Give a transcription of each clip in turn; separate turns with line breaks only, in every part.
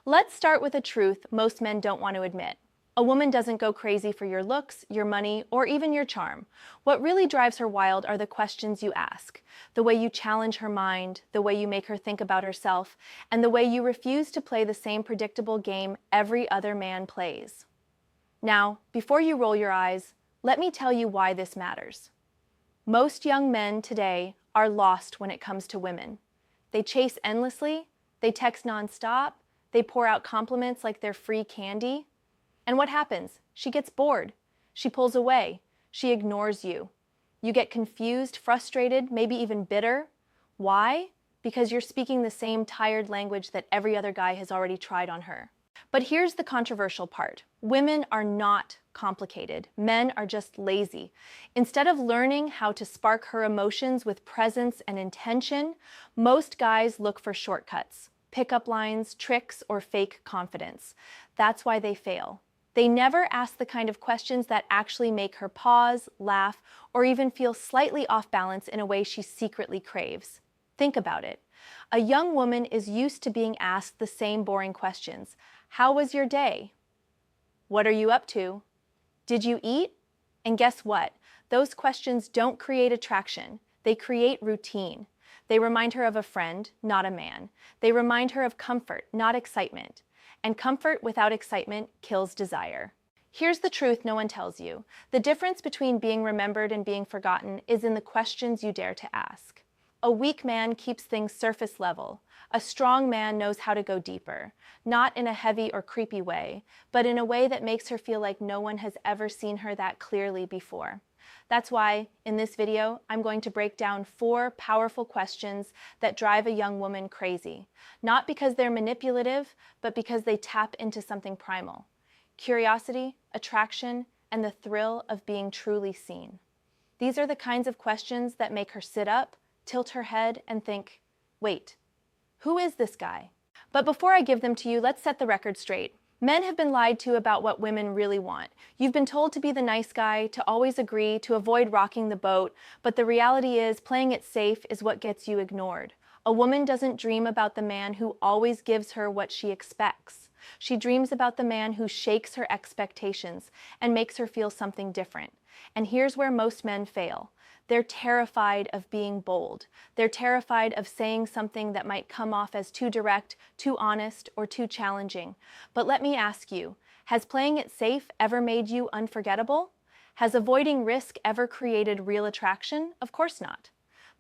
Let's start with a truth most men don't want to admit. A woman doesn't go crazy for your looks, your money, or even your charm. What really drives her wild are the questions you ask, the way you challenge her mind, the way you make her think about herself, and the way you refuse to play the same predictable game every other man plays. Now, before you roll your eyes, let me tell you why this matters. Most young men today are lost when it comes to women. They chase endlessly, they text nonstop, they pour out compliments like they're free candy. And what happens? She gets bored. She pulls away. She ignores you. You get confused, frustrated, maybe even bitter. Why? Because you're speaking the same tired language that every other guy has already tried on her. But here's the controversial part. Women are not complicated. Men are just lazy. Instead of learning how to spark her emotions with presence and intention, most guys look for shortcuts, pickup lines, tricks, or fake confidence. That's why they fail. They never ask the kind of questions that actually make her pause, laugh, or even feel slightly off balance in a way she secretly craves. Think about it. A young woman is used to being asked the same boring questions. How was your day? What are you up to? Did you eat? And guess what? Those questions don't create attraction. They create routine. They remind her of a friend, not a man. They remind her of comfort, not excitement. And comfort without excitement kills desire. Here's the truth no one tells you. The difference between being remembered and being forgotten is in the questions you dare to ask. A weak man keeps things surface level. A strong man knows how to go deeper, not in a heavy or creepy way, but in a way that makes her feel like no one has ever seen her that clearly before. That's why, in this video, I'm going to break down 4 powerful questions that drive a young woman crazy. Not because they're manipulative, but because they tap into something primal. Curiosity, attraction, and the thrill of being truly seen. These are the kinds of questions that make her sit up, tilt her head, and think, wait, who is this guy? But before I give them to you, let's set the record straight. Men have been lied to about what women really want. You've been told to be the nice guy, to always agree, to avoid rocking the boat, but the reality is playing it safe is what gets you ignored. A woman doesn't dream about the man who always gives her what she expects. She dreams about the man who shakes her expectations and makes her feel something different. And here's where most men fail. They're terrified of being bold. They're terrified of saying something that might come off as too direct, too honest, or too challenging. But let me ask you, has playing it safe ever made you unforgettable? Has avoiding risk ever created real attraction? Of course not.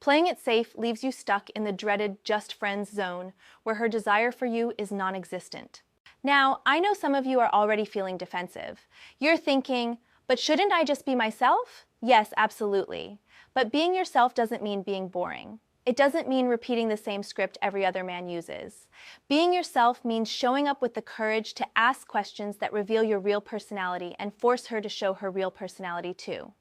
Playing it safe leaves you stuck in the dreaded just friends zone, where her desire for you is non-existent. Now, I know some of you are already feeling defensive. You're thinking, but shouldn't I just be myself? Yes, absolutely. But being yourself doesn't mean being boring. It doesn't mean repeating the same script every other man uses. Being yourself means showing up with the courage to ask questions that reveal your real personality and force her to show her real personality too.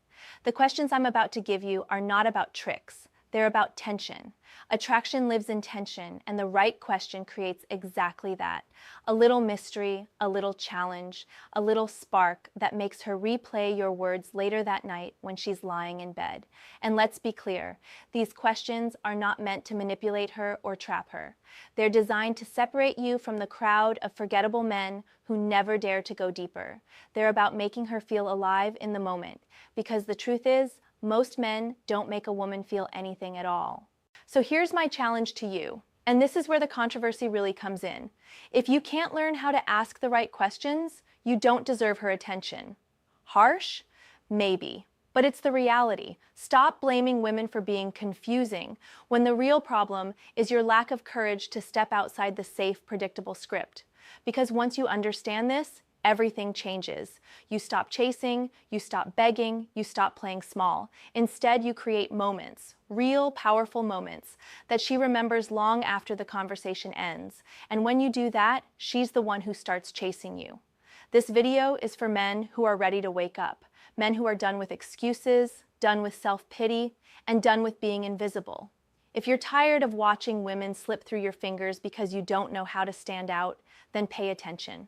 The questions I'm about to give you are not about tricks. They're about tension. Attraction lives in tension, and the right question creates exactly that. A little mystery, a little challenge, a little spark that makes her replay your words later that night when she's lying in bed. And let's be clear, these questions are not meant to manipulate her or trap her. They're designed to separate you from the crowd of forgettable men who never dare to go deeper. They're about making her feel alive in the moment, because the truth is, most men don't make a woman feel anything at all. So here's my challenge to you, and this is where the controversy really comes in. If you can't learn how to ask the right questions, you don't deserve her attention. Harsh? Maybe. But it's the reality. Stop blaming women for being confusing, when the real problem is your lack of courage to step outside the safe, predictable script. Because once you understand this, everything changes. You stop chasing, you stop begging, you stop playing small. Instead, you create moments, real, powerful moments, that she remembers long after the conversation ends. And when you do that, she's the one who starts chasing you. This video is for men who are ready to wake up, men who are done with excuses, done with self-pity, and done with being invisible. If you're tired of watching women slip through your fingers because you don't know how to stand out, then pay attention.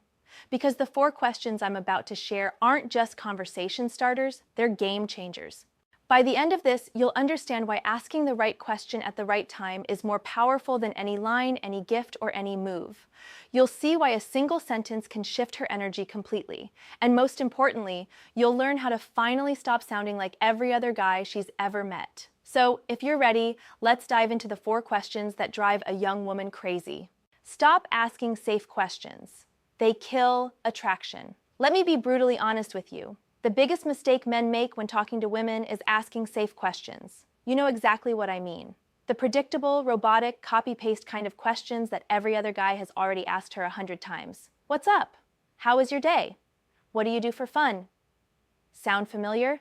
Because the 4 questions I'm about to share aren't just conversation starters, they're game changers. By the end of this, you'll understand why asking the right question at the right time is more powerful than any line, any gift, or any move. You'll see why a single sentence can shift her energy completely. And most importantly, you'll learn how to finally stop sounding like every other guy she's ever met. So, if you're ready, let's dive into the 4 questions that drive a young woman crazy. Stop asking safe questions. They kill attraction. Let me be brutally honest with you. The biggest mistake men make when talking to women is asking safe questions. You know exactly what I mean. The predictable, robotic, copy-paste kind of questions that every other guy has already asked her 100 times. What's up? How was your day? What do you do for fun? Sound familiar?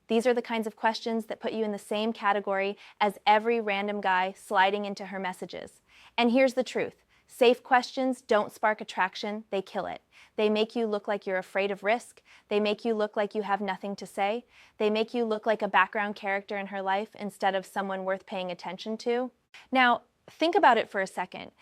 These are the kinds of questions that put you in the same category as every random guy sliding into her messages. And here's the truth. Safe questions don't spark attraction, they kill it. They make you look like you're afraid of risk. They make you look like you have nothing to say. They make you look like a background character in her life instead of someone worth paying attention to. Now, think about it for a second.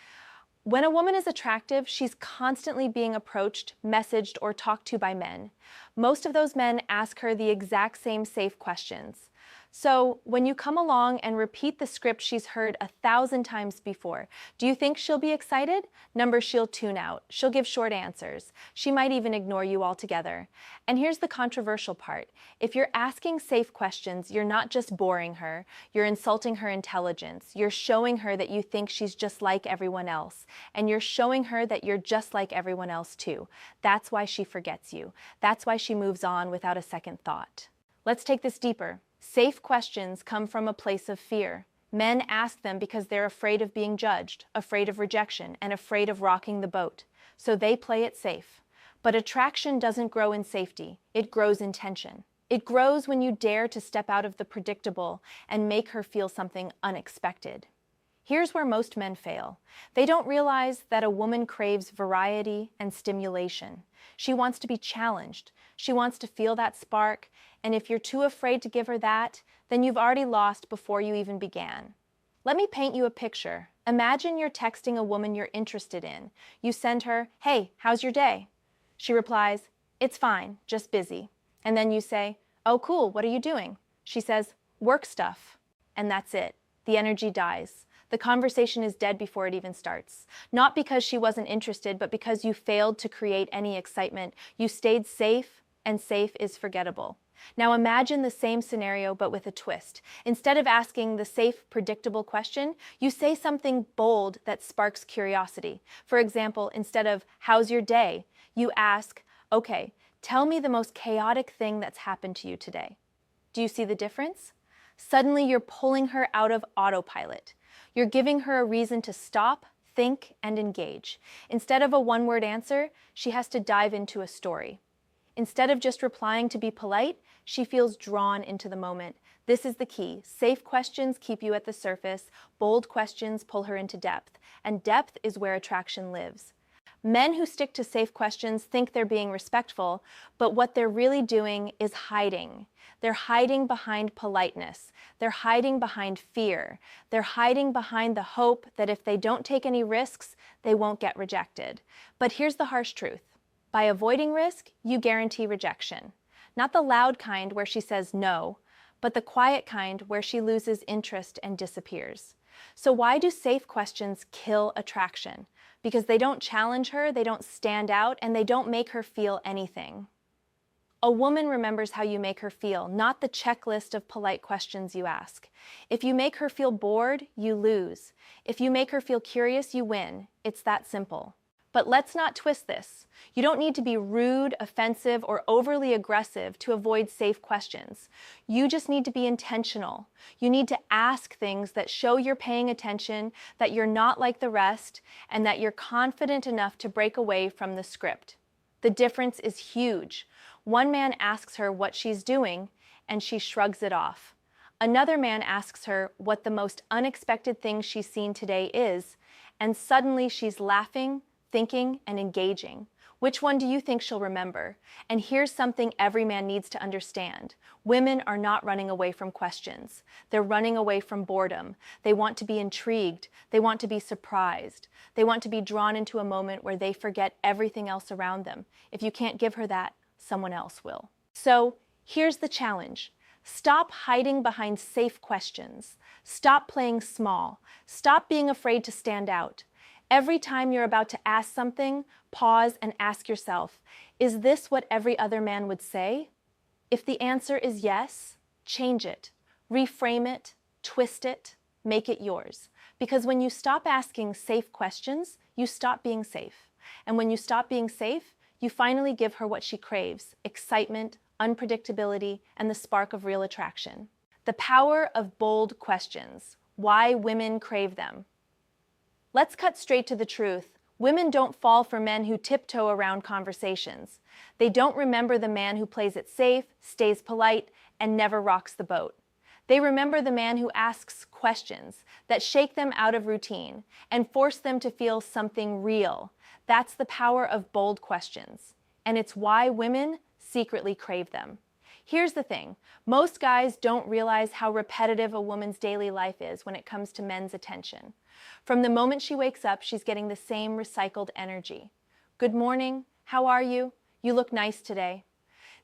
When a woman is attractive, she's constantly being approached, messaged, or talked to by men. Most of those men ask her the exact same safe questions. So, when you come along and repeat the script she's heard 1,000 times before, do you think she'll be excited? Numbers, she'll tune out. She'll give short answers. She might even ignore you altogether. And here's the controversial part. If you're asking safe questions, you're not just boring her, you're insulting her intelligence. You're showing her that you think she's just like everyone else. And you're showing her that you're just like everyone else too. That's why she forgets you. That's why she moves on without a second thought. Let's take this deeper. Safe questions come from a place of fear. Men ask them because they're afraid of being judged, afraid of rejection, and afraid of rocking the boat. So they play it safe. But attraction doesn't grow in safety. It grows in tension. It grows when you dare to step out of the predictable and make her feel something unexpected. Here's where most men fail. They don't realize that a woman craves variety and stimulation. She wants to be challenged. She wants to feel that spark, and if you're too afraid to give her that, then you've already lost before you even began. Let me paint you a picture. Imagine you're texting a woman you're interested in. You send her, "Hey, how's your day?" She replies, "It's fine, just busy." And then you say, "Oh, cool, what are you doing?" She says, "Work stuff." And that's it. The energy dies. The conversation is dead before it even starts. Not because she wasn't interested, but because you failed to create any excitement. You stayed safe, and safe is forgettable. Now imagine the same scenario, but with a twist. Instead of asking the safe, predictable question, you say something bold that sparks curiosity. For example, instead of, "How's your day?" you ask, "Okay, tell me the most chaotic thing that's happened to you today." Do you see the difference? Suddenly you're pulling her out of autopilot. You're giving her a reason to stop, think, and engage. Instead of a one-word answer, she has to dive into a story. Instead of just replying to be polite, she feels drawn into the moment. This is the key. Safe questions keep you at the surface. Bold questions pull her into depth. And depth is where attraction lives. Men who stick to safe questions think they're being respectful, but what they're really doing is hiding. They're hiding behind politeness. They're hiding behind fear. They're hiding behind the hope that if they don't take any risks, they won't get rejected. But here's the harsh truth. By avoiding risk, you guarantee rejection. Not the loud kind where she says no, but the quiet kind where she loses interest and disappears. So why do safe questions kill attraction? Because they don't challenge her, they don't stand out, and they don't make her feel anything. A woman remembers how you make her feel, not the checklist of polite questions you ask. If you make her feel bored, you lose. If you make her feel curious, you win. It's that simple. But let's not twist this. You don't need to be rude, offensive, or overly aggressive to avoid safe questions. You just need to be intentional. You need to ask things that show you're paying attention, that you're not like the rest, and that you're confident enough to break away from the script. The difference is huge. One man asks her what she's doing, and she shrugs it off. Another man asks her what the most unexpected thing she's seen today is, and suddenly she's laughing, thinking, and engaging. Which one do you think she'll remember? And here's something every man needs to understand. Women are not running away from questions. They're running away from boredom. They want to be intrigued. They want to be surprised. They want to be drawn into a moment where they forget everything else around them. If you can't give her that, someone else will. So here's the challenge. Stop hiding behind safe questions. Stop playing small. Stop being afraid to stand out. Every time you're about to ask something, pause and ask yourself, is this what every other man would say? If the answer is yes, change it, reframe it, twist it, make it yours. Because when you stop asking safe questions, you stop being safe. And when you stop being safe, you finally give her what she craves: excitement, unpredictability, and the spark of real attraction. The power of bold questions. Why women crave them. Let's cut straight to the truth. Women don't fall for men who tiptoe around conversations. They don't remember the man who plays it safe, stays polite, and never rocks the boat. They remember the man who asks questions that shake them out of routine and force them to feel something real. That's the power of bold questions. And it's why women secretly crave them. Here's the thing. Most guys don't realize how repetitive a woman's daily life is when it comes to men's attention. From the moment she wakes up, she's getting the same recycled energy. Good morning. How are you? You look nice today.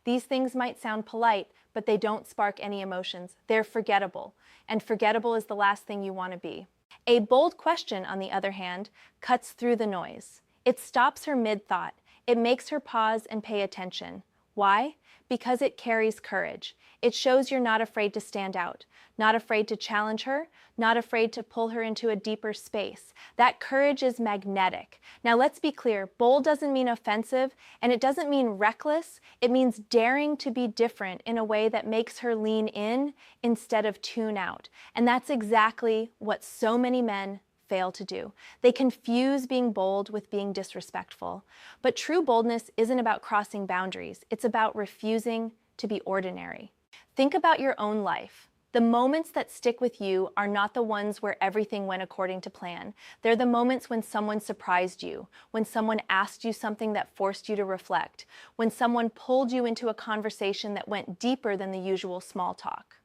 These things might sound polite, but they don't spark any emotions. They're forgettable, and forgettable is the last thing you want to be. A bold question, on the other hand, cuts through the noise. It stops her mid-thought. It makes her pause and pay attention. Why? Because it carries courage. It shows you're not afraid to stand out, not afraid to challenge her, not afraid to pull her into a deeper space. That courage is magnetic. Now let's be clear, bold doesn't mean offensive, and it doesn't mean reckless. It means daring to be different in a way that makes her lean in instead of tune out. And that's exactly what so many men fail to do. They confuse being bold with being disrespectful. But true boldness isn't about crossing boundaries. It's about refusing to be ordinary. Think about your own life. The moments that stick with you are not the ones where everything went according to plan. They're the moments when someone surprised you, when someone asked you something that forced you to reflect, when someone pulled you into a conversation that went deeper than the usual small talk.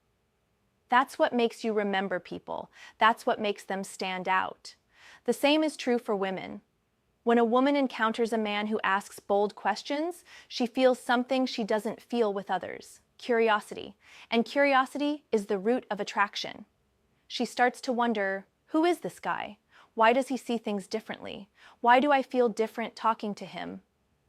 That's what makes you remember people. That's what makes them stand out. The same is true for women. When a woman encounters a man who asks bold questions, she feels something she doesn't feel with others: curiosity. And curiosity is the root of attraction. She starts to wonder, who is this guy? Why does he see things differently? Why do I feel different talking to him?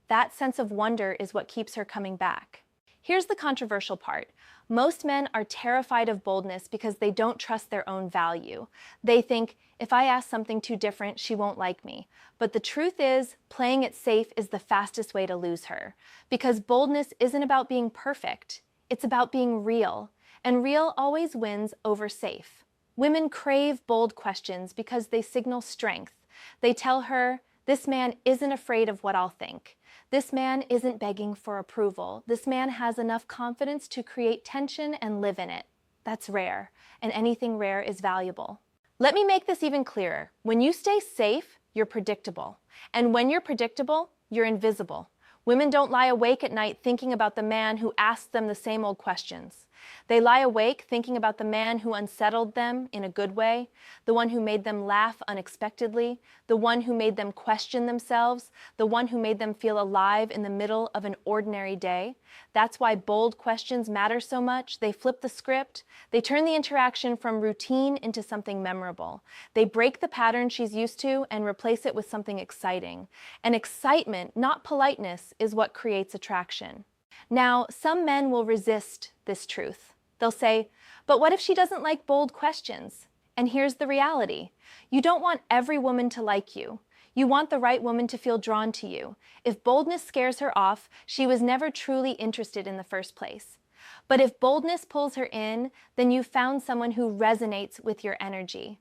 That sense of wonder is what keeps her coming back. Here's the controversial part. Most men are terrified of boldness because they don't trust their own value. They think, if I ask something too different, she won't like me. But the truth is, playing it safe is the fastest way to lose her. Because boldness isn't about being perfect. It's about being real. And real always wins over safe. Women crave bold questions because they signal strength. They tell her, this man isn't afraid of what I'll think. This man isn't begging for approval. This man has enough confidence to create tension and live in it. That's rare, and anything rare is valuable. Let me make this even clearer. When you stay safe, you're predictable. And when you're predictable, you're invisible. Women don't lie awake at night thinking about the man who asked them the same old questions. They lie awake thinking about the man who unsettled them in a good way, the one who made them laugh unexpectedly, the one who made them question themselves, the one who made them feel alive in the middle of an ordinary day. That's why bold questions matter so much. They flip the script. They turn the interaction from routine into something memorable. They break the pattern she's used to and replace it with something exciting. And excitement, not politeness, is what creates attraction. Now, some men will resist this truth. They'll say, but what if she doesn't like bold questions? And here's the reality. You don't want every woman to like you. You want the right woman to feel drawn to you. If boldness scares her off, she was never truly interested in the first place. But if boldness pulls her in, then you've found someone who resonates with your energy.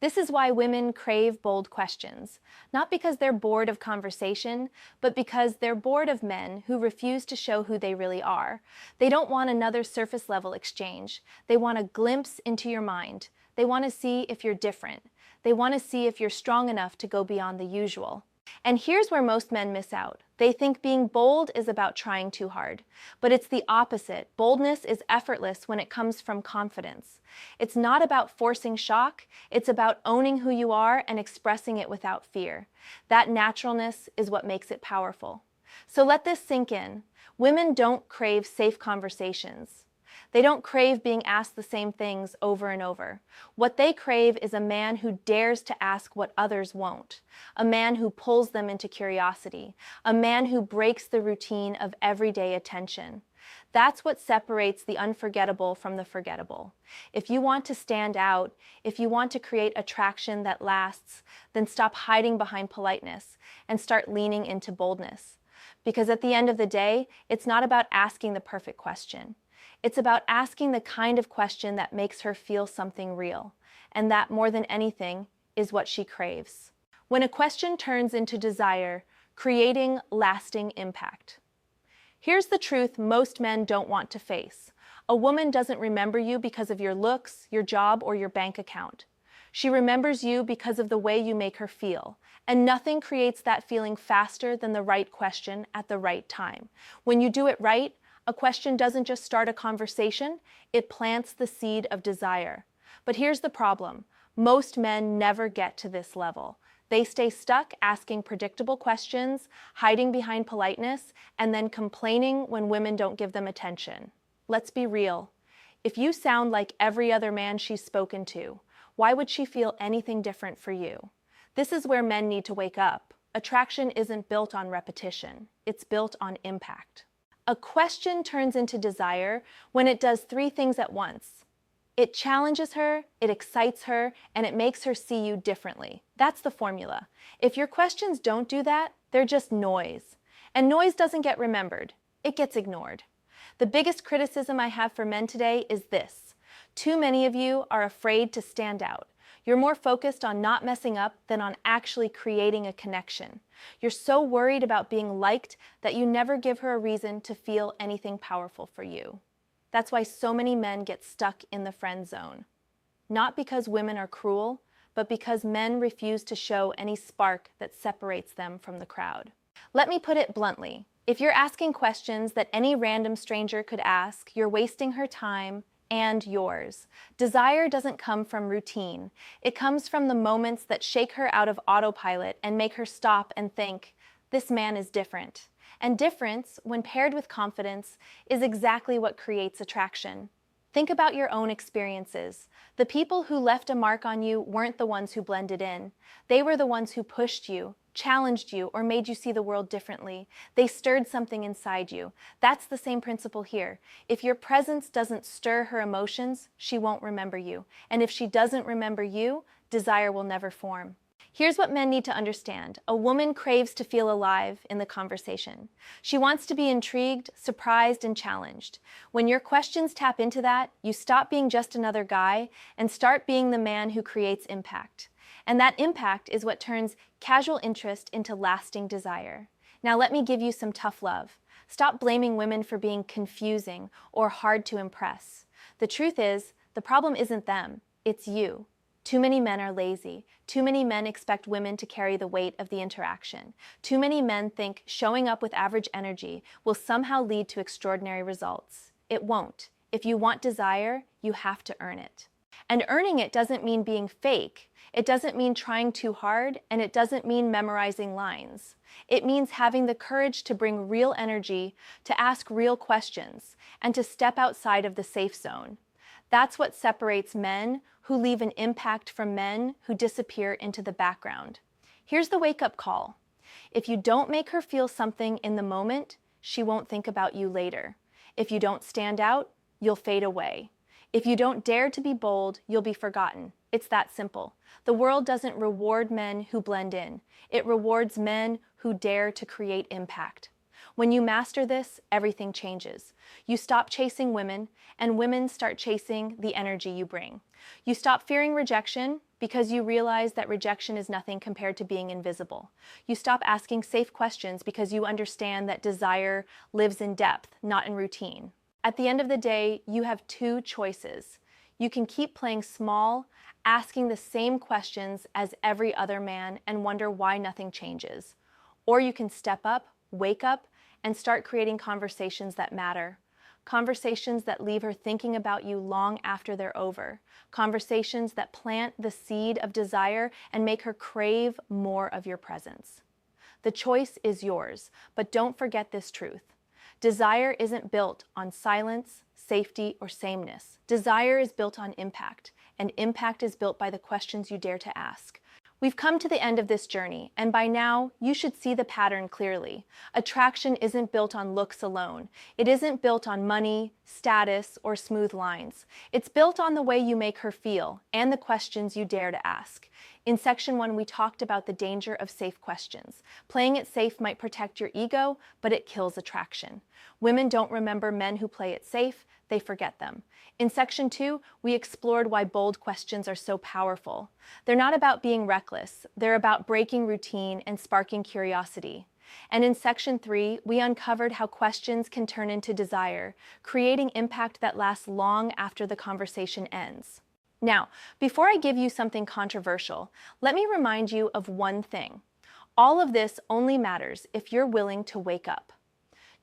This is why women crave bold questions, not because they're bored of conversation, but because they're bored of men who refuse to show who they really are. They don't want another surface-level exchange. They want a glimpse into your mind. They want to see if you're different. They want to see if you're strong enough to go beyond the usual. And here's where most men miss out. They think being bold is about trying too hard. But it's the opposite. Boldness is effortless when it comes from confidence. It's not about forcing shock. It's about owning who you are and expressing it without fear. That naturalness is what makes it powerful. So let this sink in. Women don't crave safe conversations. They don't crave being asked the same things over and over. What they crave is a man who dares to ask what others won't, a man who pulls them into curiosity, a man who breaks the routine of everyday attention. That's what separates the unforgettable from the forgettable. If you want to stand out, if you want to create attraction that lasts, then stop hiding behind politeness and start leaning into boldness. Because at the end of the day, it's not about asking the perfect question. It's about asking the kind of question that makes her feel something real, and that, more than anything, is what she craves. When a question turns into desire, creating lasting impact. Here's the truth most men don't want to face. A woman doesn't remember you because of your looks, your job, or your bank account. She remembers you because of the way you make her feel, and nothing creates that feeling faster than the right question at the right time. When you do it right, a question doesn't just start a conversation, it plants the seed of desire. But here's the problem. Most men never get to this level. They stay stuck asking predictable questions, hiding behind politeness, and then complaining when women don't give them attention. Let's be real. If you sound like every other man she's spoken to, why would she feel anything different for you? This is where men need to wake up. Attraction isn't built on repetition. It's built on impact. A question turns into desire when it does three things at once. It challenges her, it excites her, and it makes her see you differently. That's the formula. If your questions don't do that, they're just noise. And noise doesn't get remembered. It gets ignored. The biggest criticism I have for men today is this. Too many of you are afraid to stand out. You're more focused on not messing up than on actually creating a connection. You're so worried about being liked that you never give her a reason to feel anything powerful for you. That's why so many men get stuck in the friend zone. Not because women are cruel, but because men refuse to show any spark that separates them from the crowd. Let me put it bluntly. If you're asking questions that any random stranger could ask, you're wasting her time and yours. Desire doesn't come from routine. It comes from the moments that shake her out of autopilot and make her stop and think, this man is different. And difference, when paired with confidence, is exactly what creates attraction. Think about your own experiences. The people who left a mark on you weren't the ones who blended in. They were the ones who pushed you, challenged you, or made you see the world differently. They stirred something inside you. That's the same principle here. If your presence doesn't stir her emotions, she won't remember you. And if she doesn't remember you, desire will never form. Here's what men need to understand. A woman craves to feel alive in the conversation. She wants to be intrigued, surprised, and challenged. When your questions tap into that, you stop being just another guy and start being the man who creates impact. And that impact is what turns casual interest into lasting desire. Now let me give you some tough love. Stop blaming women for being confusing or hard to impress. The truth is, the problem isn't them, it's you. Too many men are lazy. Too many men expect women to carry the weight of the interaction. Too many men think showing up with average energy will somehow lead to extraordinary results. It won't. If you want desire, you have to earn it. And earning it doesn't mean being fake. It doesn't mean trying too hard, and it doesn't mean memorizing lines. It means having the courage to bring real energy, to ask real questions, and to step outside of the safe zone. That's what separates men who leave an impact from men who disappear into the background. Here's the wake-up call. If you don't make her feel something in the moment, she won't think about you later. If you don't stand out, you'll fade away. If you don't dare to be bold, you'll be forgotten. It's that simple. The world doesn't reward men who blend in. It rewards men who dare to create impact. When you master this, everything changes. You stop chasing women, and women start chasing the energy you bring. You stop fearing rejection because you realize that rejection is nothing compared to being invisible. You stop asking safe questions because you understand that desire lives in depth, not in routine. At the end of the day, you have two choices. You can keep playing small, asking the same questions as every other man and wonder why nothing changes. Or you can step up, wake up, and start creating conversations that matter. Conversations that leave her thinking about you long after they're over. Conversations that plant the seed of desire and make her crave more of your presence. The choice is yours, but don't forget this truth. Desire isn't built on silence, safety, or sameness. Desire is built on impact, and impact is built by the questions you dare to ask. We've come to the end of this journey, and by now, you should see the pattern clearly. Attraction isn't built on looks alone. It isn't built on money, status, or smooth lines. It's built on the way you make her feel and the questions you dare to ask. In section 1, we talked about the danger of safe questions. Playing it safe might protect your ego, but it kills attraction. Women don't remember men who play it safe, they forget them. In section 2, we explored why bold questions are so powerful. They're not about being reckless, they're about breaking routine and sparking curiosity. And in section 3, we uncovered how questions can turn into desire, creating impact that lasts long after the conversation ends. Now, before I give you something controversial, let me remind you of one thing. All of this only matters if you're willing to wake up.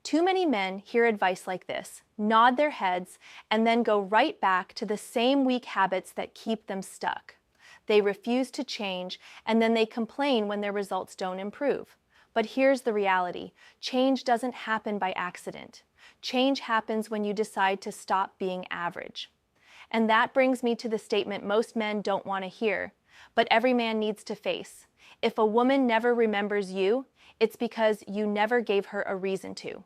Too many men hear advice like this, nod their heads, and then go right back to the same weak habits that keep them stuck. They refuse to change, and then they complain when their results don't improve. But here's the reality. Change doesn't happen by accident. Change happens when you decide to stop being average. And that brings me to the statement most men don't want to hear, but every man needs to face. If a woman never remembers you, it's because you never gave her a reason to.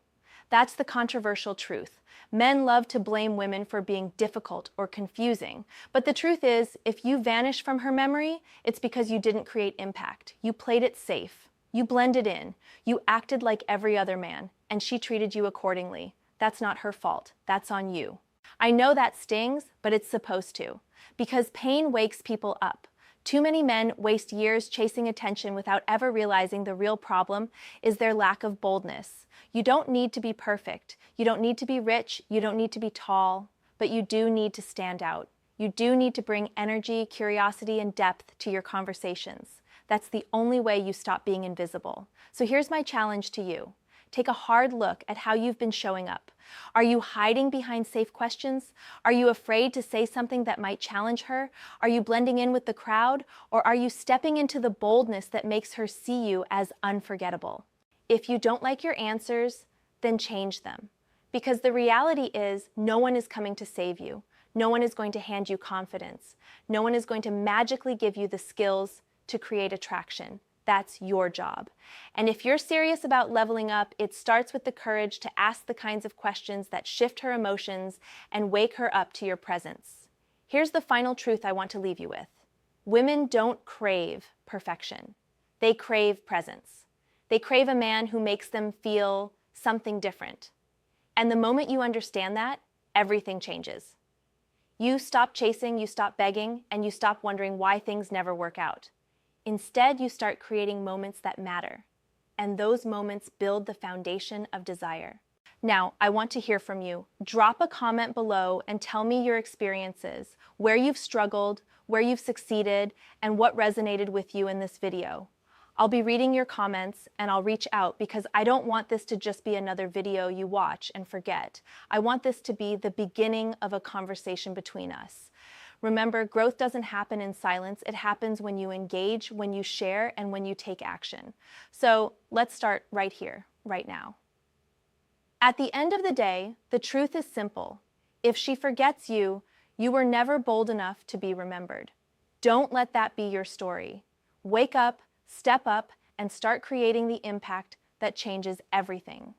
That's the controversial truth. Men love to blame women for being difficult or confusing, but the truth is, if you vanish from her memory, it's because you didn't create impact. You played it safe. You blended in. You acted like every other man, and she treated you accordingly. That's not her fault. That's on you. I know that stings, but it's supposed to, because pain wakes people up. Too many men waste years chasing attention without ever realizing the real problem is their lack of boldness. You don't need to be perfect. You don't need to be rich. You don't need to be tall. But you do need to stand out. You do need to bring energy, curiosity, and depth to your conversations. That's the only way you stop being invisible. So here's my challenge to you. Take a hard look at how you've been showing up. Are you hiding behind safe questions? Are you afraid to say something that might challenge her? Are you blending in with the crowd? Or are you stepping into the boldness that makes her see you as unforgettable? If you don't like your answers, then change them. Because the reality is, no one is coming to save you. No one is going to hand you confidence. No one is going to magically give you the skills to create attraction. That's your job. And if you're serious about leveling up, it starts with the courage to ask the kinds of questions that shift her emotions and wake her up to your presence. Here's the final truth I want to leave you with. Women don't crave perfection. They crave presence. They crave a man who makes them feel something different. And the moment you understand that, everything changes. You stop chasing, you stop begging, and you stop wondering why things never work out. Instead, you start creating moments that matter, and those moments build the foundation of desire. Now, I want to hear from you. Drop a comment below and tell me your experiences, where you've struggled, where you've succeeded, and what resonated with you in this video. I'll be reading your comments and I'll reach out because I don't want this to just be another video you watch and forget. I want this to be the beginning of a conversation between us. Remember, growth doesn't happen in silence. It happens when you engage, when you share, and when you take action. So let's start right here, right now. At the end of the day, the truth is simple. If she forgets you, you were never bold enough to be remembered. Don't let that be your story. Wake up, step up, and start creating the impact that changes everything.